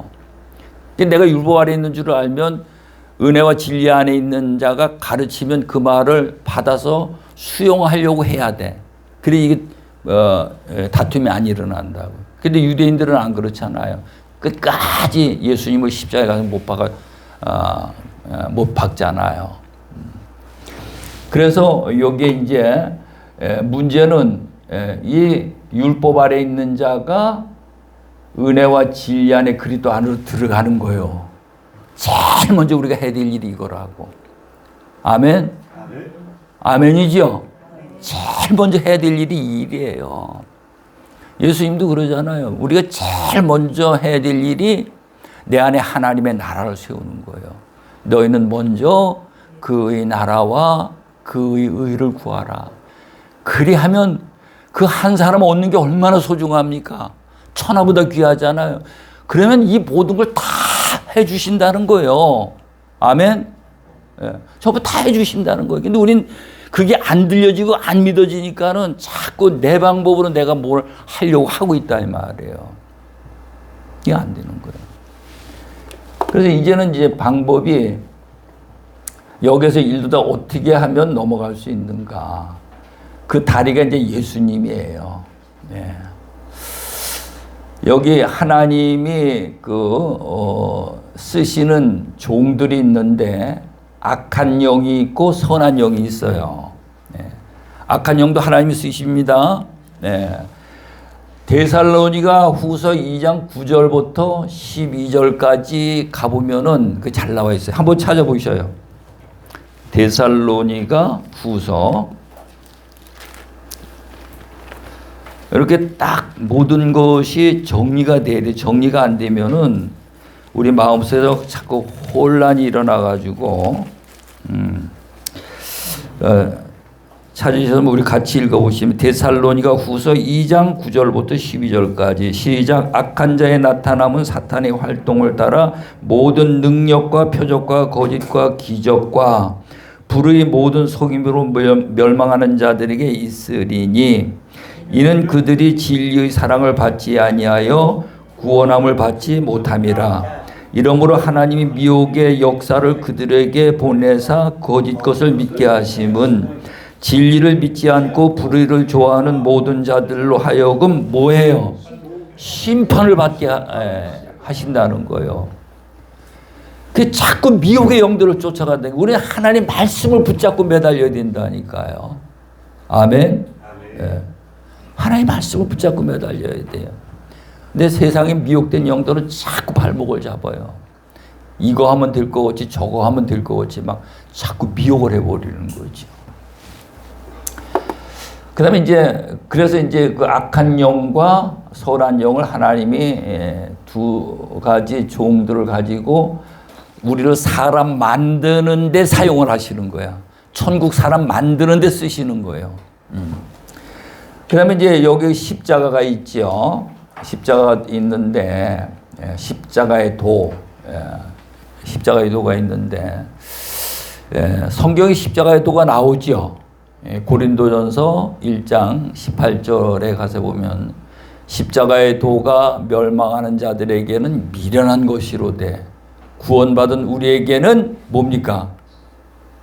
A: 내가 율법 아래 있는 줄 알면 은혜와 진리 안에 있는 자가 가르치면 그 말을 받아서 수용하려고 해야 돼. 그래 이게 다툼이 안 일어난다고. 근데 유대인들은 안 그렇잖아요. 끝까지 예수님을 십자가에 가서 못 박잖아요. 그래서 여기에 이제 문제는 이 율법 아래 있는 자가 은혜와 진리 안에 그리스도 안으로 들어가는 거예요. 제일 먼저 우리가 해야 될 일이 이거라고. 아멘? 아멘이죠? 제일 먼저 해야 될 일이 이 일이에요. 예수님도 그러잖아요. 우리가 제일 먼저 해야 될 일이 내 안에 하나님의 나라를 세우는 거예요. 너희는 먼저 그의 나라와 그의 의를 구하라. 그리하면 그 한 사람 얻는 게 얼마나 소중합니까? 천하보다 귀하잖아요. 그러면 이 모든 걸 다 해주신다는 거예요. 아멘? 저거 다 해주신다는 거예요. 근데 우린 그게 안 들려지고 안 믿어지니까는 자꾸 내 방법으로 내가 뭘 하려고 하고 있다 이 말이에요. 이게 안 되는 거예요. 그래서 이제는 이제 방법이 여기서 일도다 어떻게 하면 넘어갈 수 있는가. 그 다리가 이제 예수님이에요. 네. 여기 하나님이 쓰시는 종들이 있는데 악한 영이 있고 선한 영이 있어요. 네. 악한 영도 하나님이 쓰십니다. 네. 데살로니가 후서 2장 9절부터 12절까지 가보면은 그 잘 나와 있어요. 한번 찾아보셔요. 데살로니가 후서. 이렇게 딱 모든 것이 정리가 돼야 돼. 정리가 안 되면은 우리 마음속에서 자꾸 혼란이 일어나가지고, 찾으셔서 우리 같이 읽어보시면 데살로니가 후서 2장 9절부터 12절까지 시작. 악한 자의 나타남은 사탄의 활동을 따라 모든 능력과 표적과 거짓과 기적과 불의 모든 속임으로 멸망하는 자들에게 있으리니 이는 그들이 진리의 사랑을 받지 아니하여 구원함을 받지 못함이라. 이러므로 하나님이 미혹의 역사를 그들에게 보내사 거짓 것을 믿게 하심은 진리를 믿지 않고 불의를 좋아하는 모든 자들로 하여금 뭐예요? 심판을 받게 하신다는 거예요. 그 자꾸 미혹의 영들을 쫓아간다. 우리는 하나님 말씀을 붙잡고 매달려야 된다니까요. 아멘. 예. 하나님 말씀을 붙잡고 매달려야 돼요. 근데 세상에 미혹된 영들은 자꾸 발목을 잡아요. 이거 하면 될 것 같지, 저거 하면 될 것 같지, 막 자꾸 미혹을 해버리는 거죠. 그 다음에 그래서 그 악한 영과 선한 영을 하나님이 두 가지 종들을 가지고 우리를 사람 만드는 데 사용을 하시는 거야. 천국 사람 만드는 데 쓰시는 거예요. 그 다음에 여기 십자가가 있죠. 십자가가 있는데, 십자가의 도가 있는데, 성경에 십자가의 도가 나오죠. 고린도전서 1장 18절에 가서 보면 십자가의 도가 멸망하는 자들에게는 미련한 것이로되 구원받은 우리에게는 뭡니까?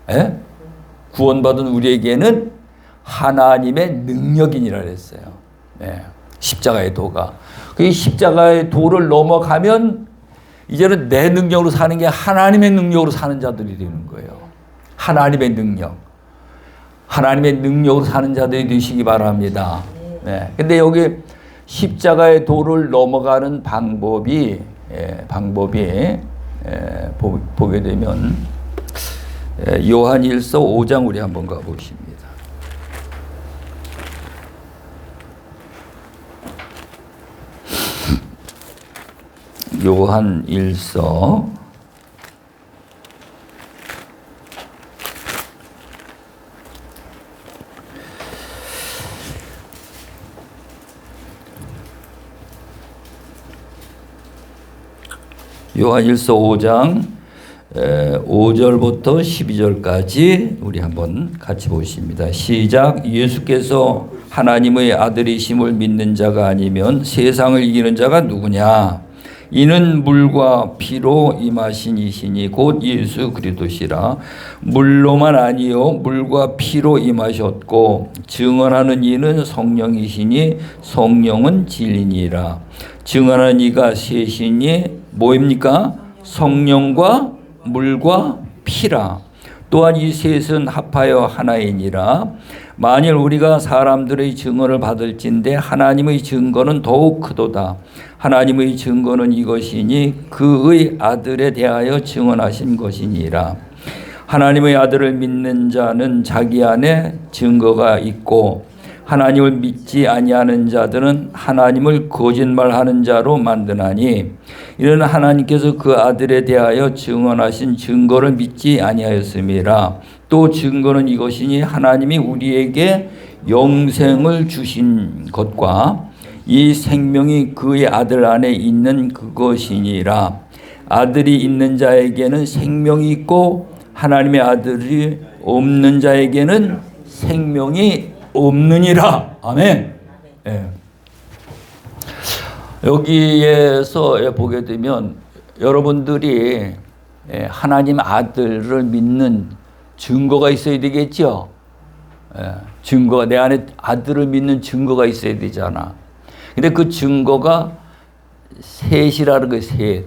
A: 에? 구원받은 우리에게는 하나님의 능력이니라 그랬어요. 네. 십자가의 도가. 그 십자가의 도를 넘어가면 이제는 내 능력으로 사는 게 하나님의 능력으로 사는 자들이 되는 거예요. 하나님의 능력. 하나님의 능력으로 사는 자들이 되시기 바랍니다. 네. 근데 여기 십자가의 도를 넘어가는 방법이 보게 되면 요한일서 5장 우리 한번 가보십니다. 요한일서 5장 5절부터 12절까지 우리 한번 같이 보십니다. 시작. 예수께서 하나님의 아들이심을 믿는 자가 아니면 세상을 이기는 자가 누구냐? 이는 물과 피로 임하신 이시니 곧 예수 그리스도시라. 물로만 아니요 물과 피로 임하셨고 증언하는 이는 성령이시니 성령은 진리니라. 증언하는 이가 셋이니 뭐입니까? 성령과 물과 피라. 또한 이 셋은 합하여 하나이니라. 만일 우리가 사람들의 증언을 받을진대 하나님의 증거는 더욱 크도다. 하나님의 증거는 이것이니 그의 아들에 대하여 증언하신 것이니라. 하나님의 아들을 믿는 자는 자기 안에 증거가 있고 하나님을 믿지 아니하는 자들은 하나님을 거짓말하는 자로 만드나니 이는 하나님께서 그 아들에 대하여 증언하신 증거를 믿지 아니하였음이라. 또 증거는 이것이니 하나님이 우리에게 영생을 주신 것과 이 생명이 그의 아들 안에 있는 그것이니라. 아들이 있는 자에게는 생명이 있고 하나님의 아들이 없는 자에게는 생명이 없느니라. 아멘. 예. 여기에서 보게 되면 여러분들이 하나님 아들을 믿는 증거가 있어야 되겠죠. 증거가 내 안에 아들을 믿는 증거가 있어야 되잖아. 근데 그 증거가 셋이라는 거예요.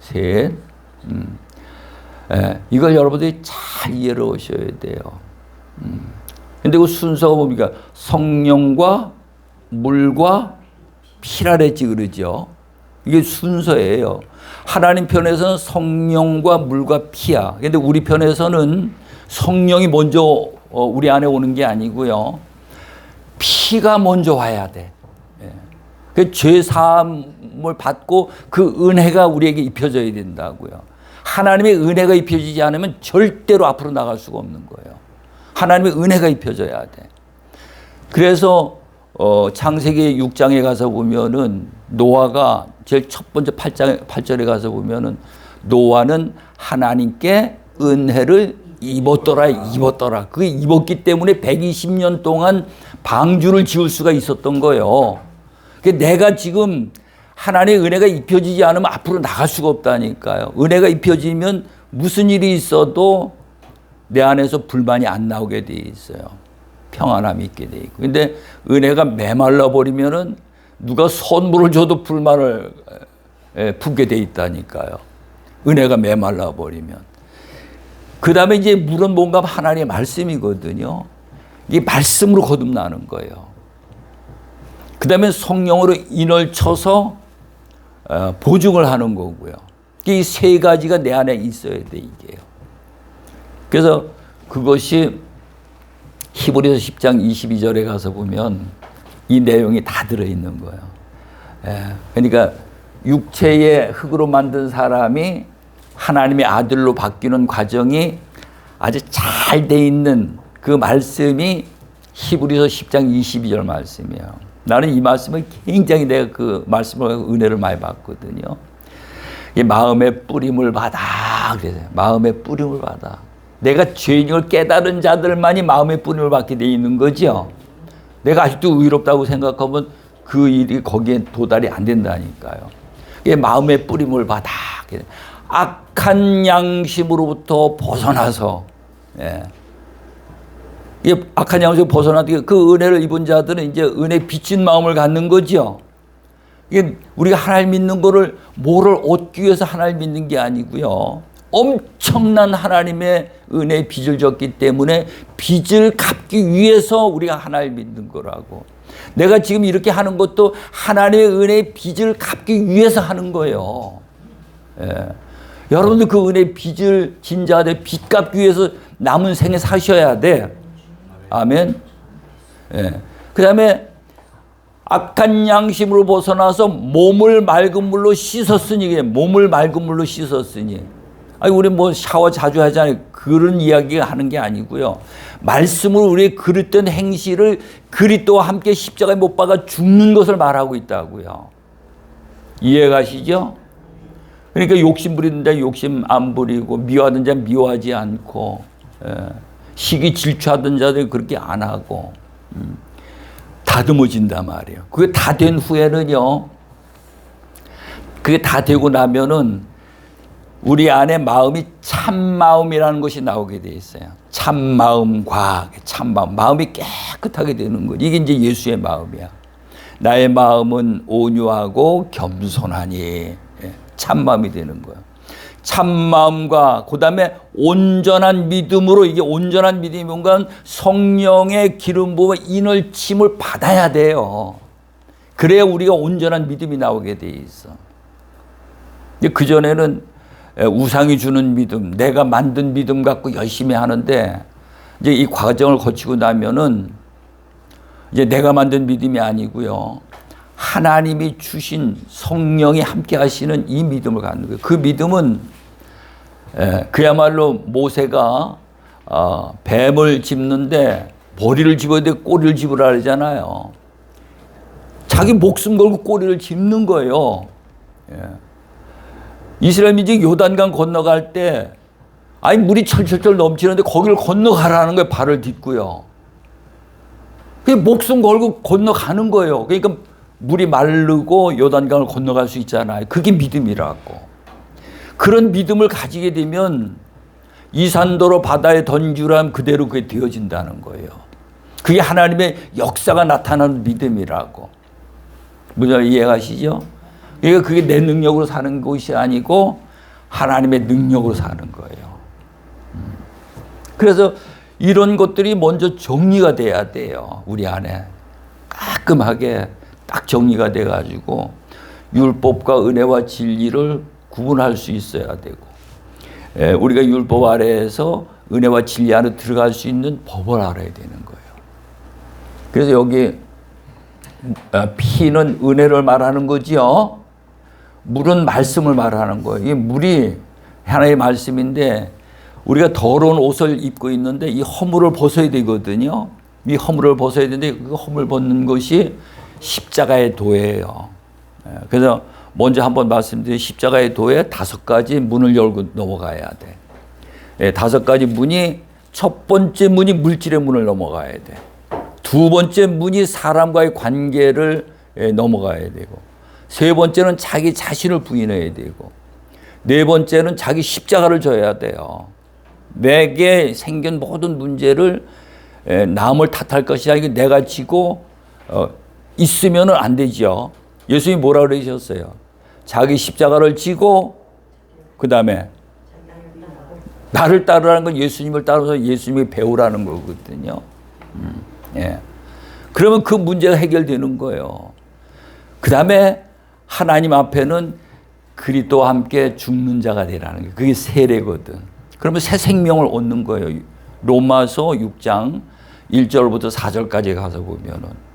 A: 셋. 이걸 여러분들이 잘 이해를 하셔야 돼요. 근데 그 순서가 뭡니까? 성령과 물과 피라 그랬지 그러죠. 이게 순서예요. 하나님 편에서는 성령과 물과 피야. 근데 우리 편에서는 성령이 먼저 우리 안에 오는 게 아니고요. 피가 먼저 와야 돼. 그 죄 사함을 받고 그 은혜가 우리에게 입혀져야 된다고요. 하나님의 은혜가 입혀지지 않으면 절대로 앞으로 나갈 수가 없는 거예요. 하나님의 은혜가 입혀져야 돼. 그래서 창세기 6장에 가서 보면은 노아가 제일 첫 번째 8절에 가서 보면은 노아는 하나님께 은혜를 입었더라. 그 입었기 때문에 120년 동안 방주를 지을 수가 있었던 거예요. 내가 지금 하나님의 은혜가 입혀지지 않으면 앞으로 나갈 수가 없다니까요. 은혜가 입혀지면 무슨 일이 있어도 내 안에서 불만이 안 나오게 돼 있어요. 평안함이 있게 돼 있고. 근데 은혜가 메말라 버리면은 누가 선물을 줘도 불만을 품게 돼 있다니까요. 은혜가 메말라 버리면. 그 다음에 이제 물은 뭔가 하나님의 말씀이거든요. 이게 말씀으로 거듭나는 거예요. 그 다음에 성령으로 인을 쳐서 보증을 하는 거고요. 이 세 가지가 내 안에 있어야 돼, 이게요. 그래서 그것이 히브리서 10장 22절에 가서 보면 이 내용이 다 들어있는 거예요. 그러니까 육체의 흙으로 만든 사람이 하나님의 아들로 바뀌는 과정이 아주 잘 돼 있는 그 말씀이 히브리서 10장 22절 말씀이에요. 나는 이 말씀을 굉장히 내가 그 말씀을 은혜를 많이 받거든요. 이 마음의 뿌림을 받아. 그래서 마음의 뿌림을 받아. 내가 죄인을 깨달은 자들만이 마음의 뿌림을 받게 돼 있는 거죠. 내가 아직도 의롭다고 생각하면 그 일이 거기에 도달이 안 된다니까요. 이게 마음의 뿌림을 받아. 악한 양심으로부터 벗어나서, 예. 이 악한 양심으로 벗어나서 그 은혜를 입은 자들은 이제 은혜 비친 마음을 갖는 거죠. 이게 우리가 하나님 믿는 거를 뭐를 얻기 위해서 하나님 믿는 게 아니고요. 엄청난 하나님의 은혜의 빚을 졌기 때문에 빚을 갚기 위해서 우리가 하나님 믿는 거라고. 내가 지금 이렇게 하는 것도 하나님의 은혜의 빚을 갚기 위해서 하는 거예요. 예. 여러분들 그 은혜의 빚을 진 자들 빚 갚기 위해서 남은 생에 사셔야 돼. 아멘. 예. 그 다음에 악한 양심으로 벗어나서 몸을 맑은 물로 씻었으니, 몸을 맑은 물로 씻었으니. 아니, 우리 뭐 샤워 자주 하잖아요. 그런 이야기가 하는 게 아니고요. 말씀으로 우리의 그릇된 행실을 그리스도와 함께 십자가에 못 박아 죽는 것을 말하고 있다고요. 이해가시죠? 그러니까 욕심 부리는 자 욕심 안 부리고, 미워하던 자 미워하지 않고, 시기 질투하던 자들 그렇게 안 하고, 다듬어진단 말이에요. 그게 다 된 후에는요, 그게 다 되고 나면은 우리 안에 마음이 참마음이라는 것이 나오게 돼 있어요. 참마음과 참마음, 마음이 깨끗하게 되는 거죠. 이게 이제 예수의 마음이야. 나의 마음은 온유하고 겸손하니, 참마음이 되는 거예요. 참마음과 그 다음에 온전한 믿음으로, 이게 온전한 믿음이 뭔가 성령의 기름 부어 인을침을 받아야 돼요. 그래야 우리가 온전한 믿음이 나오게 돼 있어. 그전에는 우상이 주는 믿음, 내가 만든 믿음 갖고 열심히 하는데, 이제 이 과정을 거치고 나면은 이제 내가 만든 믿음이 아니고요. 하나님이 주신 성령이 함께 하시는 이 믿음을 갖는 거예요. 그 믿음은 그야말로 모세가 뱀을 짚는데 머리를 집어야 돼, 꼬리를 집으라 그러잖아요. 자기 목숨 걸고 꼬리를 짚는 거예요. 이스라엘 민족이 요단강 건너갈 때, 아니, 물이 철철철 넘치는데 거기를 건너가라는 거예요. 발을 딛고요. 그게 목숨 걸고 건너가는 거예요. 그러니까 물이 마르고 요단강을 건너갈 수 있잖아요. 그게 믿음이라고. 그런 믿음을 가지게 되면 이산도로 바다에 던지라면 그대로 그게 되어진다는 거예요. 그게 하나님의 역사가 나타나는 믿음이라고. 무슨 이해가시죠? 그러니까 그게 내 능력으로 사는 것이 아니고 하나님의 능력으로 사는 거예요. 그래서 이런 것들이 먼저 정리가 돼야 돼요. 우리 안에 깔끔하게 딱 정리가 돼가지고 율법과 은혜와 진리를 구분할 수 있어야 되고, 우리가 율법 아래에서 은혜와 진리 안에 들어갈 수 있는 법을 알아야 되는 거예요. 그래서 여기 피는 은혜를 말하는 거지요. 물은 말씀을 말하는 거예요. 이 물이 하나의 말씀인데, 우리가 더러운 옷을 입고 있는데 이 허물을 벗어야 되거든요. 이 허물을 벗어야 되는데 그 허물 벗는 것이 십자가의 도예요. 그래서 먼저 한번 말씀드린 십자가의 도에 5가지 문을 열고 넘어가야 돼. 5가지 문이, 첫 번째 문이 물질의 문을 넘어가야 돼. 두 번째 문이 사람과의 관계를 넘어가야 되고, 세 번째는 자기 자신을 부인해야 되고, 네 번째는 자기 십자가를 져야 돼요. 내게 생긴 모든 문제를 남을 탓할 것이 아니고 내가 지고 있으면 안 되죠. 예수님이 뭐라 그러셨어요? 자기 십자가를 지고 그 다음에 나를 따르라는 건 예수님을 따라서 예수님이 배우라는 거거든요. 예. 그러면 그 문제가 해결되는 거예요. 그 다음에 하나님 앞에는 그리스도와 함께 죽는 자가 되라는 게, 그게 세례거든. 그러면 새 생명을 얻는 거예요. 로마서 6장 1절부터 4절까지 가서 보면은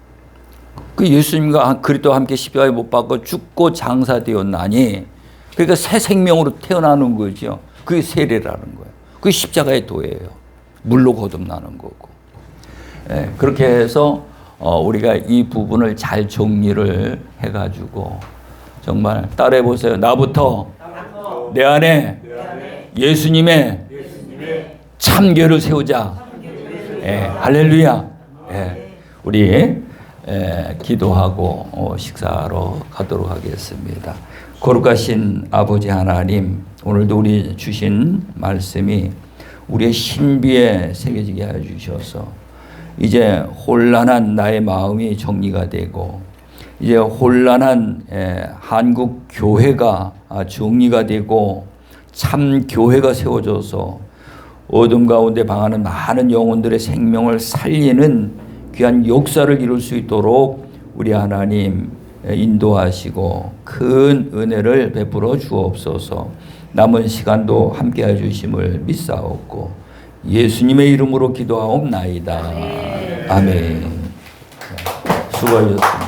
A: 그 예수님과 그리스도와 함께 십자가에 못 박고 죽고 장사되었나니, 그러니까 새 생명으로 태어나는 거죠. 그게 세례라는 거예요. 그게 십자가의 도예요. 물로 거듭나는 거고. 예, 그렇게 해서 우리가 이 부분을 잘 정리를 해가지고 정말 따라해 보세요. 나부터 내 안에 예수님의 참교를 세우자. 예, 할렐루야. 예, 우리 기도하고 식사하러 가도록 하겠습니다. 거룩하신 아버지 하나님, 오늘도 우리 주신 말씀이 우리의 신비에 새겨지게 하여 주셔서 이제 혼란한 나의 마음이 정리가 되고 이제 혼란한 한국 교회가 정리가 되고 참 교회가 세워져서 어둠 가운데 방하는 많은 영혼들의 생명을 살리는 귀한 역사를 이룰 수 있도록 우리 하나님 인도하시고 큰 은혜를 베풀어 주옵소서. 남은 시간도 함께해 주심을 믿사옵고 예수님의 이름으로 기도하옵나이다. 아멘. 수고하셨습니다.